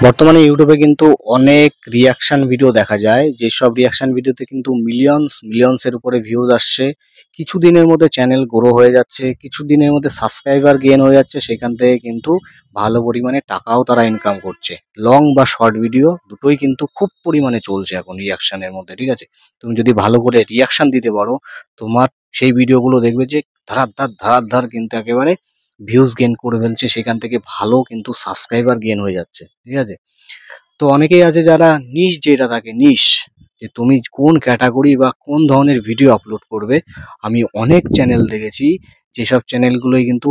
বর্তমানে ইউটিউবে কিন্তু অনেক রিয়াকশন ভিডিও দেখা যায়, যেসব রিয়াকশন ভিডিওতে কিন্তু মিলিয়ন্সের উপরে ভিউজ আসছে। কিছু দিনের মধ্যে চ্যানেল গ্রো হয়ে যাচ্ছে, কিছু দিনের মধ্যে সাবস্ক্রাইবার গেইন হয়ে যাচ্ছে, সেখান থেকে কিন্তু ভালো পরিমাণে টাকাও তারা ইনকাম করছে। লং বা শর্ট ভিডিও দুটোই কিন্তু খুব পরিমাণে চলছে এখন রিয়াকশনের মধ্যে, ঠিক আছে? তুমি যদি ভালো করে রিয়াকশন দিতে পারো, তোমার সেই ভিডিওগুলো দেখবে যে ধারার ধার কিন্তু একেবারে ভিউজ গেইন করে ফেলছে, সেখান থেকে ভালো কিন্তু সাবস্ক্রাইবার গেইন হয়ে যাচ্ছে, ঠিক আছে? তো অনেকেই আছে যারা নিশ, যেটা থাকে নিশ, যে তুমি কোন ক্যাটাগরি বা কোন ধরনের ভিডিও আপলোড করবে। আমি অনেক চ্যানেল দেখেছি, যেসব চ্যানেলগুলোই কিন্তু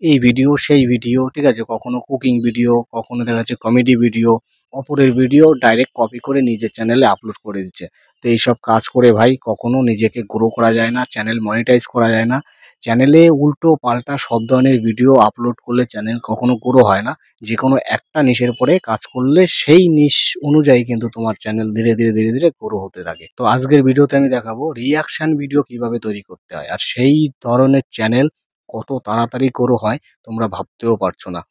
এই ভিডিও সেই ভিডিও, ঠিক আছে, কখনো কুকিং ভিডিও, কখনো দেখা যাচ্ছে কমেডি ভিডিও, অপরের ভিডিও ডাইরেক্ট কপি করে নিজের চ্যানেলে আপলোড করে দিচ্ছে। তো এইসব কাজ করে ভাই কখনো নিজেকে গ্রো করা যায় না, চ্যানেল মনিটাইজ করা যায় না। চ্যানেলে উল্টো পাল্টা সব ধরনের ভিডিও আপলোড করলে চ্যানেল কখনো গ্রো হয় না। যেকোনো একটা নিশের পরে কাজ করলে সেই নিশ অনুযায়ী কিন্তু তোমার চ্যানেল ধীরে ধীরে গ্রো হতে থাকে। তো আজকের ভিডিওতে আমি দেখাবো রিয়াকশন ভিডিও কিভাবে তৈরি করতে হয়, আর সেই ধরনের চ্যানেল কত তাড়াতাড়ি গ্রো হয় তোমরা ভাবতেও পারছো না।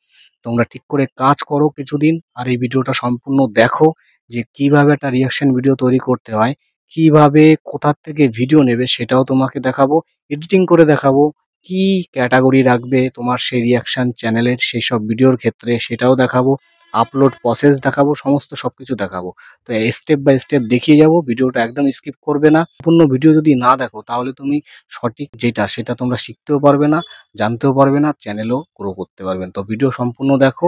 তোমরা ঠিক করে কাজ করো কিছুদিন, আর এই ভিডিওটা সম্পূর্ণ দেখো যে কিভাবে একটা রিয়াকশন ভিডিও তৈরি করতে হয়, কিভাবে কোথা থেকে ভিডিও নেবে সেটাও তোমাকে দেখাবো, এডিটিং করে দেখাবো, কি ক্যাটাগরি রাখবে তোমার সেই রিয়াকশন চ্যানেলের সেই সব ভিডিওর ক্ষেত্রে সেটাও দেখাবো, আপলোড প্রসেস দেখাবো, সমস্ত সবকিছু দেখাবো। তো স্টেপ বাই স্টেপ দেখিয়ে যাব, ভিডিওটা একদম স্কিপ করবে না। সম্পূর্ণ ভিডিও যদি না দেখো তাহলে তুমি সঠিক যেটা সেটা তোমরা শিখতেও পারবে না, জানতেও পারবে না, চ্যানেলও গ্রো করতে পারবেন। তো ভিডিও সম্পূর্ণ দেখো,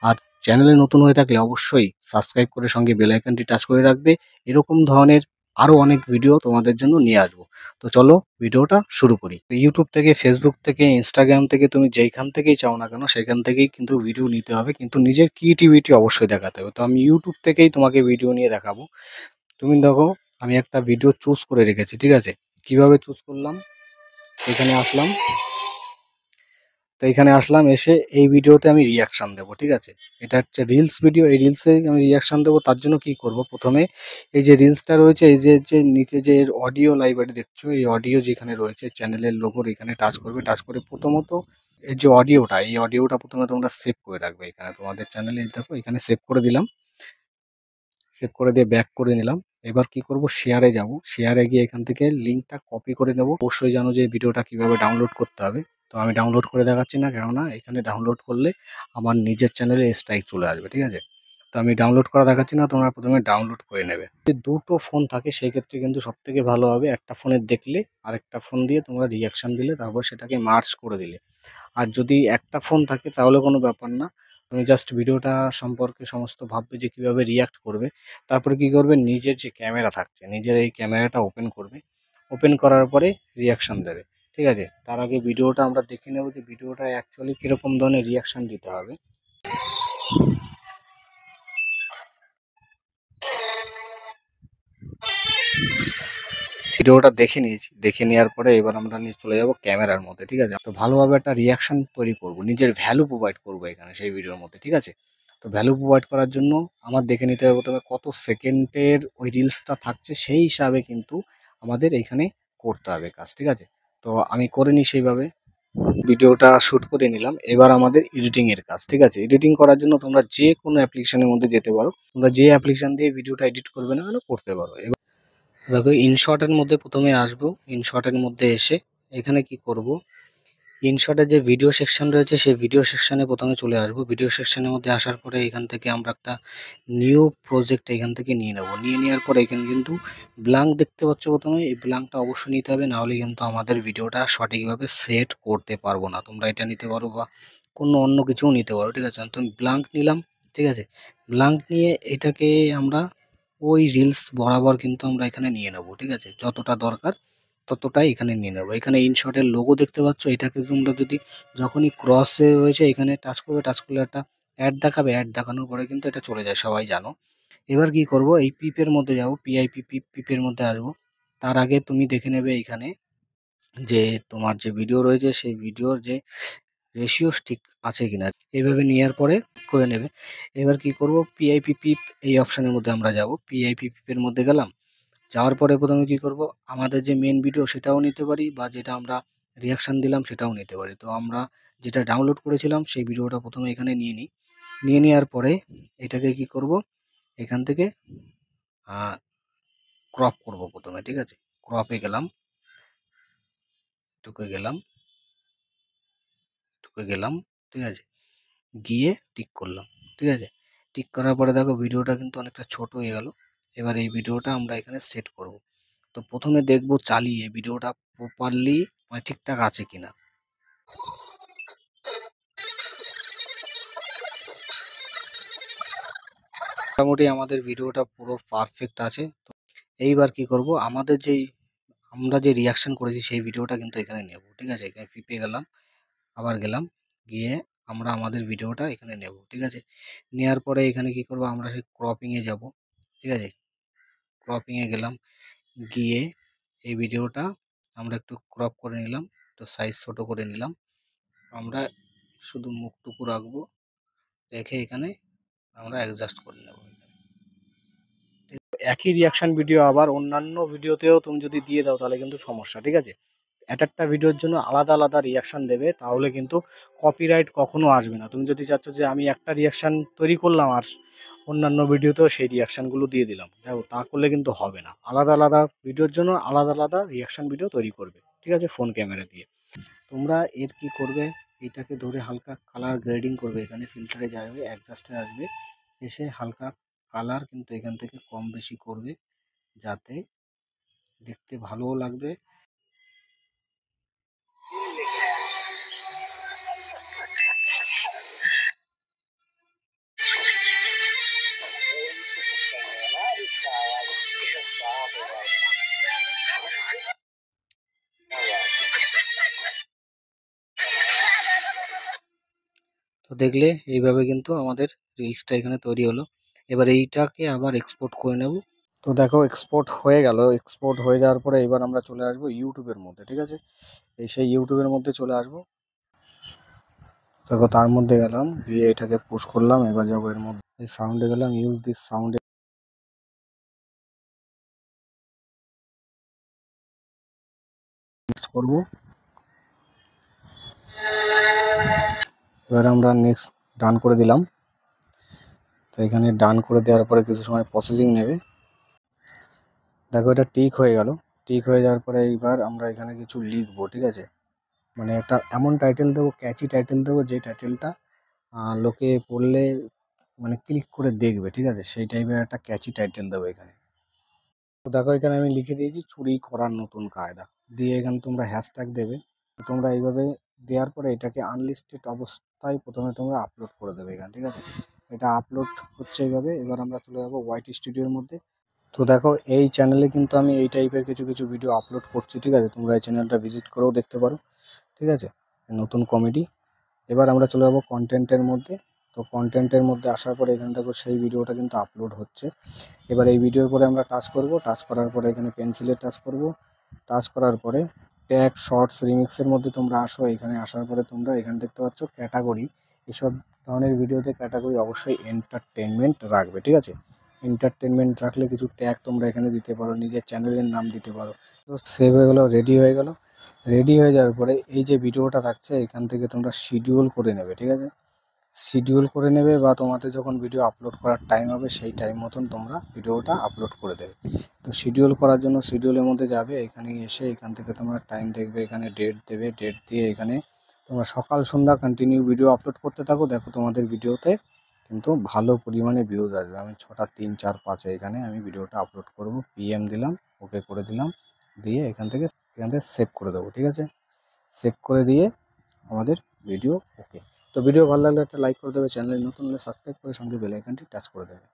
আর চ্যানেলে নতুন হয়ে থাকলে অবশ্যই সাবস্ক্রাইব করে সঙ্গে বেল আইকনটি টাচ করে রাখবে। এরকম ধরনের আরো অনেক ভিডিও তোমাদের জন্য নিয়ে আসবো। তো চলো ভিডিওটা শুরু করি। ইউটিউব থেকে, ফেসবুক থেকে, ইনস্টাগ্রাম থেকে তুমি যেইখান থেকেই চাও না কেন সেখান থেকেই কিন্তু ভিডিও নিতে হবে, কিন্তু নিজের ক্রিয়েটিভিটি অবশ্যই দেখাতে হবে। তো আমি ইউটিউব থেকেই তোমাকে ভিডিও নিয়ে দেখাবো। তুমি দেখো, আমি একটা ভিডিও চুজ করে রেখেছি, ঠিক আছে? কিভাবে চুজ করলাম, এখানে আসলাম। তো এখানে আসলাম, এসে এই ভিডিওতে আমি রিয়াকশন দেবো, ঠিক আছে? এটা হচ্ছে রিলস ভিডিও, এই রিলসে আমি রিয়াকশন দেবো। তার জন্য কি করব, প্রথমে এই যে রিলসটা রয়েছে, এই যে নিচে যে অডিও লাইব্রেরি দেখছো, এই অডিও যেখানে রয়েছে চ্যানেলের লোগোর এখানে টাচ করবে। টাচ করে প্রথমত এই যে অডিওটা, এই অডিওটা প্রথমে তোমরা সেভ করে রাখবে এখানে তোমাদের চ্যানেলে। দেখো এখানে সেভ করে দিলাম, সেভ করে দিয়ে ব্যাক করে নিলাম। এবার কি করব, শেয়ারে যাব, শেয়ারে গিয়ে এখান থেকে লিঙ্কটা কপি করে নেব। অবশ্যই জানো যে ভিডিওটা কিভাবে ডাউনলোড করতে হবে। তো আমি ডাউনলোড করে দেখাচ্ছি না, কেননা এখানে ডাউনলোড করলে আমার নিজের চ্যানেলে স্ট্রাইক চলে আসবে, ঠিক আছে? তো আমি ডাউনলোড করা দেখাচ্ছি না, তোমরা প্রথমে ডাউনলোড করে নেবে। যদি দুটো ফোন থাকে সেই ক্ষেত্রে কিন্তু সব থেকে ভালো হবে একটা ফোনে দেখলে আরেকটা ফোন দিয়ে তোমরা রিয়াকশন দিলে, তারপর সেটাকে মার্জ করে দিলে। আর যদি একটা ফোন থাকে তাহলে কোনো ব্যাপার না, তুমি জাস্ট ভিডিওটা সম্পর্কে সমস্ত ভাববে যে কিভাবে রিয়াক্ট করবে। তারপরে কি করবে, নিজের যে ক্যামেরা থাকছে নিজের এই ক্যামেরাটা ওপেন করবে। ওপেন করার পরে রিয়াকশন দেবে, ঠিক আছে? তার আগে ভিডিওটা আমরা দেখে নেব যে ভিডিওটা অ্যাকচুয়ালি কিরকম ধরনের রিয়াকশন দিতে হবে। ভিডিওটা দেখে নিয়েছি, দেখে নেওয়ার পরে এবার আমরা নিয়ে চলে যাব ক্যামেরার মধ্যে, ঠিক আছে? তো ভালোভাবে একটা রিয়াকশন তৈরি করব, নিজের ভ্যালু প্রোভাইড করব এখানে সেই ভিডিওর মধ্যে, ঠিক আছে? তো ভ্যালু প্রোভাইড করার জন্য আমার দেখে নিতে হবে প্রথমে কত সেকেন্ডের ওই রিলসটা থাকছে, সেই হিসাবে কিন্তু আমাদের এইখানে করতে হবে কাজ, ঠিক আছে? তো আমি করে নিই সেইভাবে। ভিডিওটা শুট করে নিলাম, এবার আমাদের এডিটিং এর কাজ, ঠিক আছে? এডিটিং করার জন্য তোমরা যে কোনো অ্যাপ্লিকেশনের মধ্যে যেতে পারো, তোমরা যে অ্যাপ্লিকেশন দিয়ে ভিডিওটা এডিট করবে না কেন করতে পারো। দেখো ইনশটের মধ্যে প্রথমে আসবো, ইনশটের মধ্যে এসে এখানে কি করব, ইনশটের যে ভিডিও সেকশন রয়েছে সেই ভিডিও সেকশনে প্রথমে চলে আসবো। ভিডিও সেকশনের মধ্যে আসার পরে এখান থেকে আমরা একটা নিউ প্রজেক্ট এখান থেকে নিয়ে নেব। নিয়ে নেওয়ার পরে এখানে কিন্তু ব্ল্যাঙ্ক দেখতে পাচ্ছ, প্রথমে এই ব্ল্যাঙ্কটা অবশ্যই নিতে হবে, নাহলে কিন্তু আমাদের ভিডিওটা সঠিকভাবে সেট করতে পারবো না। তোমরা এটা নিতে পারো বা কোনো অন্য কিছুও নিতে পারো, ঠিক আছে? তুমি ব্ল্যাঙ্ক নিলাম, ঠিক আছে? ব্ল্যাঙ্ক নিয়ে এটাকে আমরা ওই রিলস বরাবর কিন্তু আমরা এখানে নিয়ে নেব, ঠিক আছে? যতটা দরকার ততটাই এখানে নিয়ে নেব। এখানে ইনশটের লোগো দেখতে পাচ্ছ, এটাকে তোমরা যদি যখনই ক্রসে রয়েছে এখানে টাচ করবে, টাচ করলে একটা অ্যাড দেখাবে, অ্যাড দেখানোর পরে কিন্তু এটা চলে যায়, সবাই জানো। এবার কি করব, এই পিপের মধ্যে যাব, পিআইপি পিপের মধ্যে আসবো। তার আগে তুমি দেখে নেবে এইখানে যে তোমার যে ভিডিও রয়েছে সেই ভিডিওর যে রেশিও ঠিক আছে কিনা, এইভাবে নেওয়ার পরে করে নেবে। এবার কি করব, পিআইপি পিপ এই অপশনের মধ্যে আমরা যাব, পিআইপি পিপের মধ্যে গেলাম। যাওয়ার পরে প্রথমে কি করব, আমাদের যে মেন ভিডিও সেটাও নিতে পারি, বা যেটা আমরা রিয়াকশন দিলাম সেটাও নিতে পারি। তো আমরা যেটা ডাউনলোড করেছিলাম সেই ভিডিওটা প্রথমে এখানে নিয়ে নিই। নিয়ে নেওয়ার পরে এটাকে কি করব, এখান থেকে ক্রপ করব প্রথমে, ঠিক আছে। ক্রপে গেলাম, টুকে গেলাম, টুকে গেলাম, ঠিক আছে। গিয়ে টিক করলাম, ঠিক আছে। টিক করার পরে দেখো ভিডিওটা কিন্তু অনেকটা ছোট হয়ে গেল। এবার এই ভিডিওটা আমরা এখানে সেট করব। তো প্রথমে দেখব চালিয়ে ভিডিওটা প্রপারলি মানে ঠিকঠাক আছে কিনা। মোটামুটি আমাদের ভিডিওটা পুরো পারফেক্ট আছে। তো এইবার কি করব, আমরা যে রিয়াকশন করেছি সেই ভিডিওটা কিন্তু এখানে নেব, ঠিক আছে। এখানে ফিপে গেলাম, আবার গেলাম, গিয়ে আমরা আমাদের ভিডিওটা এখানে নেব, ঠিক আছে। নেওয়ার পরে এখানে কি করব, আমরা সেই ক্রপিং এ যাব, ঠিক আছে। ক্রপিং এ গেলাম, গিয়ে এই ভিডিওটা আমরা একটু ক্রপ করে নিলাম, একটু সাইজ ছোট করে নিলাম। আমরা শুধু মুখটুকু রাখবো, রেখে এখানে আমরা অ্যাডজাস্ট করে নেব। একই রিয়াকশন ভিডিও আবার অন্যান্য ভিডিওতেও তুমি যদি দিয়ে দাও তাহলে কিন্তু সমস্যা, ঠিক আছে। একটা ভিডিওর জন্য আলাদা আলাদা রিয়াকশন দেবে, তাহলে কিন্তু কপিরাইট কখনো আসবে না। তুমি যদি চাচ্ছ যে আমি একটা রিয়াকশন তৈরি করলাম আর অন্যান্য ভিডিওতেও সেই রিয়াকশনগুলো দিয়ে দিলাম, দেখো তা করলে কিন্তু হবে না। আলাদা আলাদা ভিডিওর জন্য আলাদা আলাদা রিয়াকশন ভিডিও তৈরি করবে, ঠিক আছে, ফোন ক্যামেরা দিয়ে। তোমরা এর কি করবে, এটাকে ধরে হালকা কালার গ্রেডিং করবে, এখানে ফিল্টারে যাবে, অ্যাডজাস্টে আসবে, এসে হালকা কালার কিন্তু এখান থেকে কম বেশি করবে, যাতে দেখতে ভালোও লাগবে। তো দেখলে এইভাবে কিন্তু আমাদের রিলসটা এখানে তৈরি হলো। এবার এইটাকে আবার এক্সপোর্ট করে নেব। তো দেখো এক্সপোর্ট হয়ে গেল। এক্সপোর্ট হয়ে যাওয়ার পরে এবার আমরা চলে আসবো ইউটিউবের মধ্যে, ঠিক আছে। সেই ইউটিউবের মধ্যে চলে আসবো। দেখো তার মধ্যে গেলাম, গিয়ে এটাকে পুশ করলাম। এবার যাবো এর মধ্যে, এই সাউন্ডে গেলাম, ইউজ দিস সাউন্ডে করব। এবার আমরা নেক্সট ডান করে দিলাম। তো এখানে ডান করে দেওয়ার পরে কিছু সময় প্রসেসিং নেবে। দেখো এটা টিক হয়ে গেল। টিক হয়ে যাওয়ার পরে এইবার আমরা এখানে কিছু লিখবো, ঠিক আছে। মানে একটা এমন টাইটেল দেবো, ক্যাচি টাইটেল দেবো, যে টাইটেলটা লোকে পড়লে মানে ক্লিক করে দেখবে, ঠিক আছে। সেই টাইপের একটা ক্যাচি টাইটেল দেবো এখানে। তো দেখো এখানে আমি লিখে দিয়েছি চুরি করার নতুন কায়দা, দিয়ে এখানে তোমরা হ্যাশট্যাগ দেবে। তো তোমরা এইভাবে দেওয়ার পরে এটাকে আনলিস্টেড অবস্থায় প্রথমে তোমরা আপলোড করে দেবে এখানে, ঠিক আছে। এটা আপলোড হচ্ছে এইভাবে। এবার আমরা চলে যাবো হোয়াইট স্টুডিওর মধ্যে। তো দেখো এই চ্যানেলে কিন্তু আমি এই টাইপের কিছু কিছু ভিডিও আপলোড করছি, ঠিক আছে। তোমরা এই চ্যানেলটা ভিজিট করেও দেখতে পারো, ঠিক আছে। নতুন কমেডি। এবার আমরা চলে যাবো কন্টেন্টের মধ্যে। তো কন্টেন্টের মধ্যে আসার পরে এখানে দেখো সেই ভিডিওটা কিন্তু আপলোড হচ্ছে। এবার এই ভিডিওর পরে আমরা টাচ করব। টাচ করার পরে এখানে পেন্সিলে টাচ করব। টাচ করার পরে ট্যাগ, শর্টস, রিমিক্সের মধ্যে তোমরা আসো। এখানে আসার পরে তোমরা এখানে দেখতে পাচ্ছ ক্যাটাগরি। এসব ধরনের ভিডিওতে ক্যাটাগরি অবশ্যই এন্টারটেনমেন্ট রাখবে, ঠিক আছে। এন্টারটেনমেন্ট রাখলে কিছু ট্যাগ তোমরা এখানে দিতে পারো, নিজের চ্যানেলের নাম দিতে পারো। তো সেভ হয়ে গেলো, রেডি হয়ে গেল। রেডি হয়ে যাওয়ার পরে এই যে ভিডিওটা থাকছে এখান থেকে তোমরা শিডিউল করে নেবে, ঠিক আছে। শিডিউল করে নেবে, বা তোমাদের যখন ভিডিও আপলোড করার টাইম হবে সেই টাইম মতন তোমরা ভিডিওটা আপলোড করে দেবে। তো শিডিউল করার জন্য শিডিউলের মধ্যে যাবে, এখানে এসে এখান থেকে তোমরা টাইম দেখবে, এখানে ডেট দেবে। ডেট দিয়ে এখানে তোমরা সকাল সন্ধ্যা কন্টিনিউ ভিডিও আপলোড করতে থাকো। দেখো তোমাদের ভিডিওতে কিন্তু ভালো পরিমাণে ভিউজ আসবে। আমি 6টা 3 4 5 এখানে আমি ভিডিওটা আপলোড করব। পিএম দিলাম, ওকে করে দিলাম, দিয়ে এখান থেকে সেভ করে দেবো, ঠিক আছে। সেভ করে দিয়ে আমাদের ভিডিও ওকে। তো ভিডিও ভালো লাগলে একটা লাইক করে দেবে, চ্যানেলে নতুন হলে সাবস্ক্রাইব করে সঙ্গে বেল আইকনটি টাচ করে দেবে।